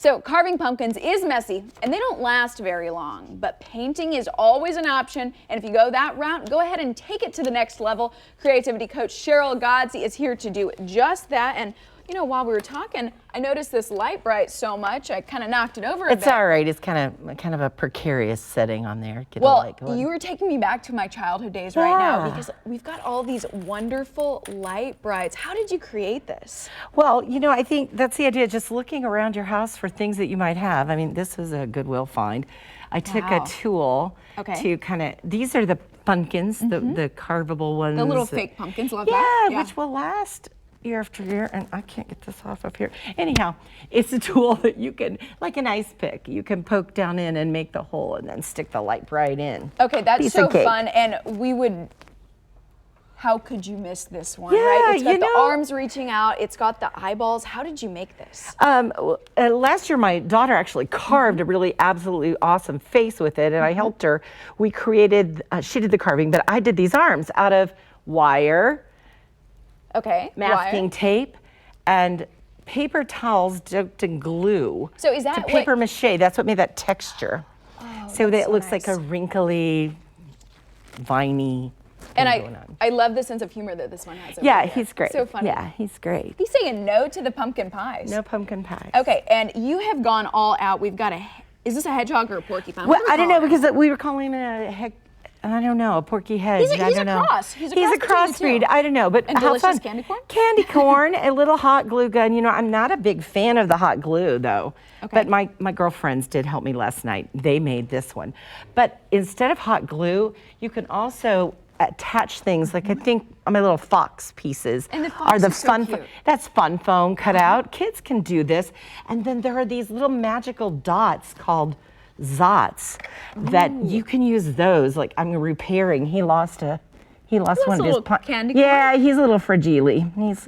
So carving pumpkins is messy and they don't last very long, but painting is always an option. And if you go that route, go ahead and take it to the next level. Creativity coach Sheryl Godsy is here to do just that. And you know, while we were talking, I noticed this light bright so much, I kind of knocked it over a bit. It's all right. It's kind of a precarious setting on there. Get well, a light going. You were taking me back to my childhood days right now because we've got all these wonderful light brights. How did you create this? Well, you know, I think that's the idea, just looking around your house for things that you might have. I mean, this is a Goodwill find. I took a tool to kind of, these are the pumpkins, the carvable ones. The little fake pumpkins, love that. that. Yeah, which will last year after year, and I can't get this off of here. Anyhow, it's a tool that you can, like an ice pick, you can poke down in and make the hole and then stick the light bright in. Okay, that's so fun, and we would, how could you miss this one, right? It's got the arms reaching out, it's got the eyeballs. How did you make this? Last year, my daughter actually carved a really absolutely awesome face with it, and I helped her. We created, she did the carving, but I did these arms out of wire, masking tape, and paper towels dipped in glue. So is that to paper mache? That's what made that texture. So that it looks like a wrinkly, viney. And I love the sense of humor that this one has. Yeah, he's great. So funny. Yeah, he's great. He's saying no to the pumpkin pies. No pumpkin pies. Okay, and you have gone all out. We've got is this a hedgehog or a porcupine? Well, I don't know, because we were calling him I don't know, a porky hedge. He's a cross. He's a crossbreed. I don't know, but and how delicious fun. Candy corn? Candy corn, a little hot glue gun. You know, I'm not a big fan of the hot glue though. But my girlfriends did help me last night. They made this one. But instead of hot glue, you can also attach things like I think my little fox pieces are the fun. That's fun foam cut out. Kids can do this. And then there are these little magical dots called Zots that you can use those. Like I'm repairing. He lost one of his candy corn? Yeah, he's a little fragile.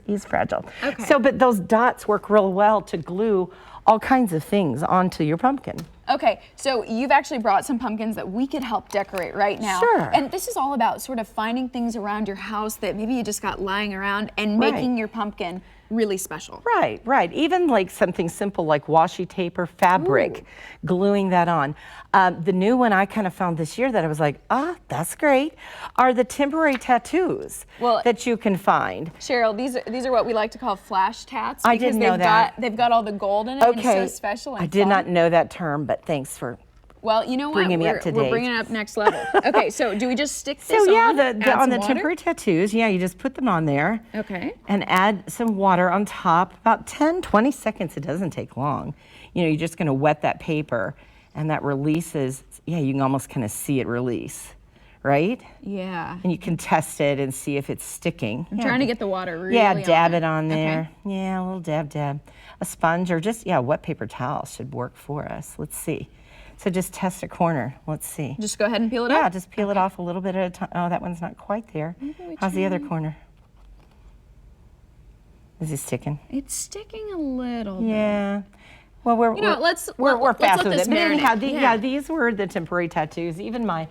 He's fragile. Okay. So, but those dots work real well to glue all kinds of things onto your pumpkin. Okay, so you've actually brought some pumpkins that we could help decorate right now. Sure. And this is all about sort of finding things around your house that maybe you just got lying around and making your pumpkin really special. Right. Even like something simple like washi tape or fabric, gluing that on. The new one I kind of found this year that I was like, that's great, are the temporary tattoos that you can find. Sheryl, these are what we like to call flash tats. I didn't know that. They've got all the gold in it, and it's so special and I did not know that term, but thanks for you know what? Bringing me up to date. We're bringing it up next level. Okay, so do we just stick this on? So on the temporary tattoos, you just put them on there. Okay. And add some water on top, about 10, 20 seconds. It doesn't take long. You know, you're just gonna wet that paper and that releases, you can almost kind of see it release, right? Yeah. And you can test it and see if it's sticking. I'm trying to get the water really dab it on there. Okay. Yeah, a little dab. A sponge or just, wet paper towel should work for us. Let's see. So just test a corner. Let's see. Just go ahead and peel it off? Yeah, just peel it off a little bit at a time. Oh, that one's not quite there. How's the other corner? Is it sticking? It's sticking a little bit. Yeah. Well, we're fast with it. But anyhow, these were the temporary tattoos. Even my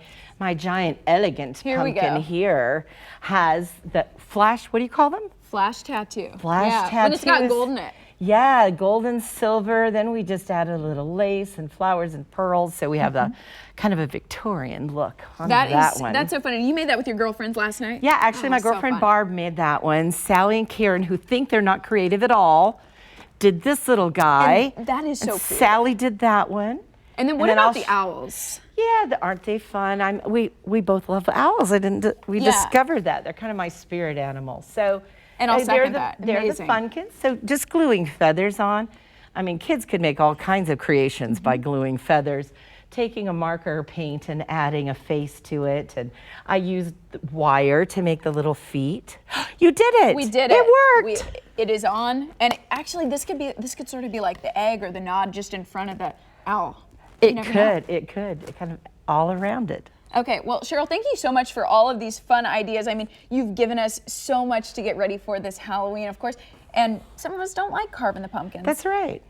giant elegant pumpkin here has the flash, what do you call them? Flash tattoo. Flash tattoo. When it's got gold in it. Yeah, gold and silver. Then we just added a little lace and flowers and pearls. So we have a kind of a Victorian look on that one. That's so funny. You made that with your girlfriends last night? Yeah, actually my girlfriend Barb made that one. Sally and Karen, who think they're not creative at all, did this little guy. And that is so cool. Sally did that one. And then what about the owls? Yeah, aren't they fun? We both love owls. We discovered that. They're kind of my spirit animals. So. And I'll second that. They're the pumpkins. So just gluing feathers on. I mean, kids could make all kinds of creations by gluing feathers, taking a marker paint and adding a face to it. And I used wire to make the little feet. You did it. We did it. It worked. It is on. And actually, this could sort of be like the egg or the nod just in front of the owl. It could. It kind of all around it. Okay, well, Sheryl, thank you so much for all of these fun ideas. I mean, you've given us so much to get ready for this Halloween, of course, and some of us don't like carving the pumpkins. That's right.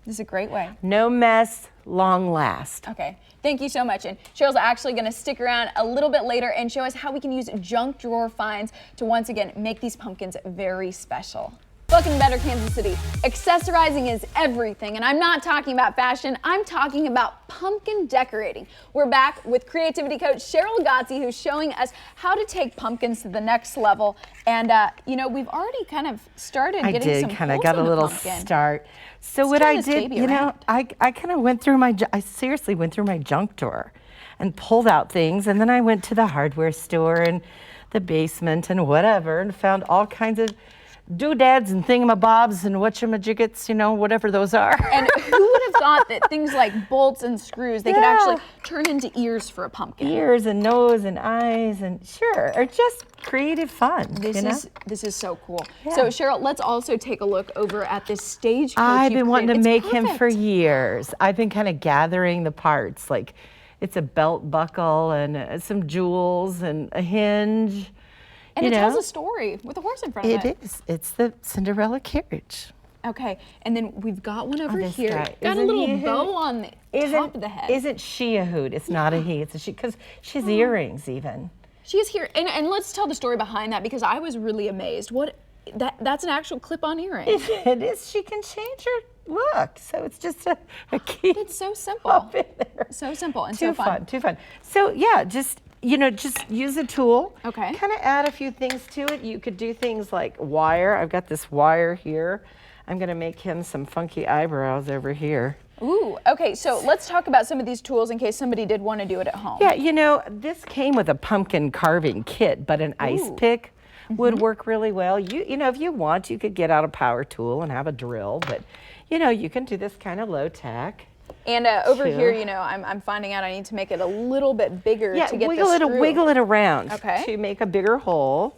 This is a great way. No mess, long last. Okay, thank you so much. And Sheryl's actually gonna stick around a little bit later and show us how we can use junk drawer finds to once again make these pumpkins very special. Welcome to Better Kansas City. Accessorizing is everything, and I'm not talking about fashion, I'm talking about pumpkin decorating. We're back with creativity coach Sheryl Godsy, who's showing us how to take pumpkins to the next level. And you know, we've already kind of started getting some holes got in a the little pumpkin. start. So Let's what turn I this did, baby you know, around. I kind of went through I seriously went through my junk drawer and pulled out things, and then I went to the hardware store and the basement and whatever, and found all kinds of doodads and thingamabobs and whatchamajiggets, you know, whatever those are. And who would have thought that things like bolts and screws, they could Yeah. actually turn into ears for a pumpkin? Ears and nose and eyes and sure, or just creative fun. you know? This is so cool. Yeah. So Sheryl, let's also take a look over at this stagecoach. I've you've been wanting to created. make It's him for perfect. years. I've been kind of gathering the parts, like it's a belt buckle and some jewels and a hinge. And you it tells know? a story with a horse in front of it. It is. It's the Cinderella carriage. Okay, and then we've got one over this here. guy. Got a Isn't little he a bow hoot? on the top of the head. Isn't she a hoot? It's not a he. It's a she, because she has earrings even. She is here, and let's tell the story behind that because I was really amazed. That's an actual clip-on earring. It is. She can change her look. So it's just a key. It's so simple. Up in there. So simple and Too so fun. Too fun. So yeah, just just use a tool. Okay. Kind of add a few things to it. You could do things like wire. I've got this wire here. I'm gonna make him some funky eyebrows over here. Ooh, okay, so let's talk about some of these tools in case somebody did want to do it at home. Yeah, this came with a pumpkin carving kit, but an ice pick would work really well. If you want, you could get out a power tool and have a drill, but you can do this kind of low tech. And over Two. here, I'm finding out I need to make it a little bit bigger to get wiggle the it, screw. wiggle it around Okay. to make a bigger hole.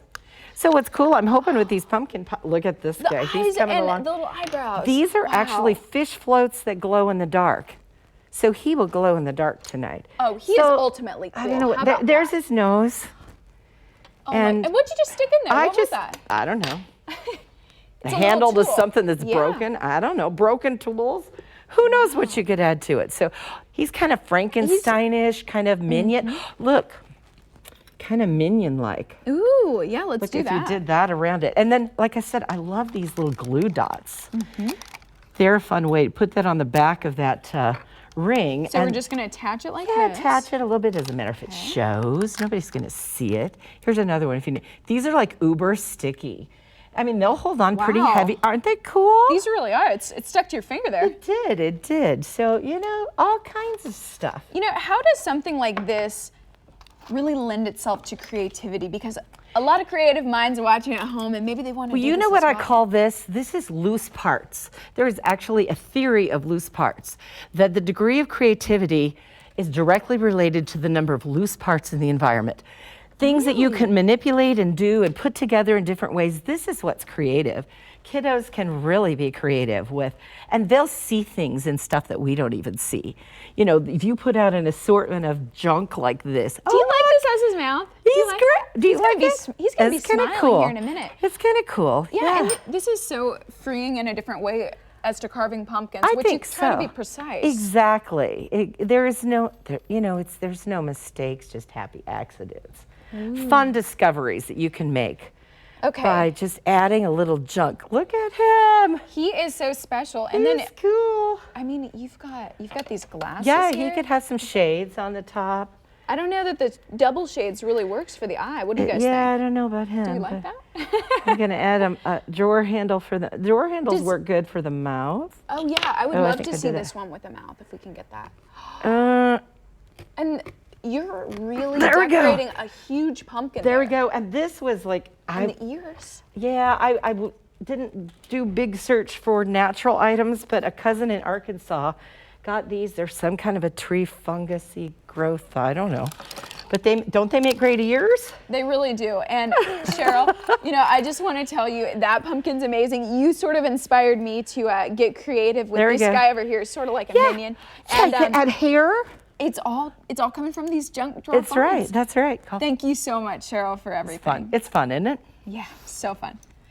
So what's cool, I'm hoping with these look at this The guy, eyes he's coming and along. the little eyebrows. These are Wow. actually fish floats that glow in the dark. So he will glow in the dark tonight. Oh, he is ultimately cool. I don't know. How about There's that? his nose. Oh and and what'd you just stick in there? What was that? I don't know. The It's a handle little to tool. something that's Yeah. broken. I don't know. Broken tools. Who knows what you could add to it? So he's kind of Frankensteinish, kind of minion. Look, kind of minion-like. Ooh, yeah, let's Look do if that. you did that around it. And then, like I said, I love these little glue dots. They're a fun way to put that on the back of that ring. So we're and just gonna attach it like yeah, this. attach it a little bit. Doesn't matter if it shows. Nobody's going to see it. Here's another one. If you need. These are like uber sticky. I mean, they'll hold on pretty Wow. heavy. Aren't they cool? These really are. It's stuck to your finger there. It did. So, all kinds of stuff. How does something like this really lend itself to creativity? Because a lot of creative minds are watching at home and maybe they want to Well, do you this know what as I well. call this? This is loose parts. There is actually a theory of loose parts, that the degree of creativity is directly related to the number of loose parts in the environment. Things that you can manipulate and do and put together in different ways. This is what's creative. Kiddos can really be creative with, and they'll see things and stuff that we don't even see. If you put out an assortment of junk like this. Do you like this as his mouth? Do you He's like great. that? Do you He's gonna like be it? s- He's going to be It's kinda smiling cool. here in a minute. It's kind of cool. Yeah, and this is so freeing in a different way as to carving pumpkins, I which think you try to so. be precise. Exactly. There's no mistakes, just happy accidents. Fun discoveries that you can make Okay. by just adding a little junk. Look at him. He is so special. And then, He's cool. I mean, you've got these glasses Yeah, here. he could have some shades on the top. I don't know that the double shades really works for the eye. What do you guys Yeah, I think? don't know about him. Do you like but that? I'm gonna add a drawer handle for the drawer handles Does- work good for the mouth. Oh yeah, I would Oh, I love think to I see did this it. one with the mouth if we can get that. Uh, And you're really There we go. decorating a huge pumpkin. there we go. And this was like And the ears. Yeah, I didn't do big search for natural items, but a cousin in Arkansas got these. They're some kind of a tree fungusy growth. I don't know. But don't they make great ears? They really do. And Sheryl, I just want to tell you that pumpkin's amazing. You sort of inspired me to get creative with There we this go. guy over here, sort of like a minion. Yeah, And you can add hair. it's all coming from these junk drawer That's right. finds. That's right. Thank you so much, Sheryl, for everything. It's fun, isn't it? Yeah, so fun.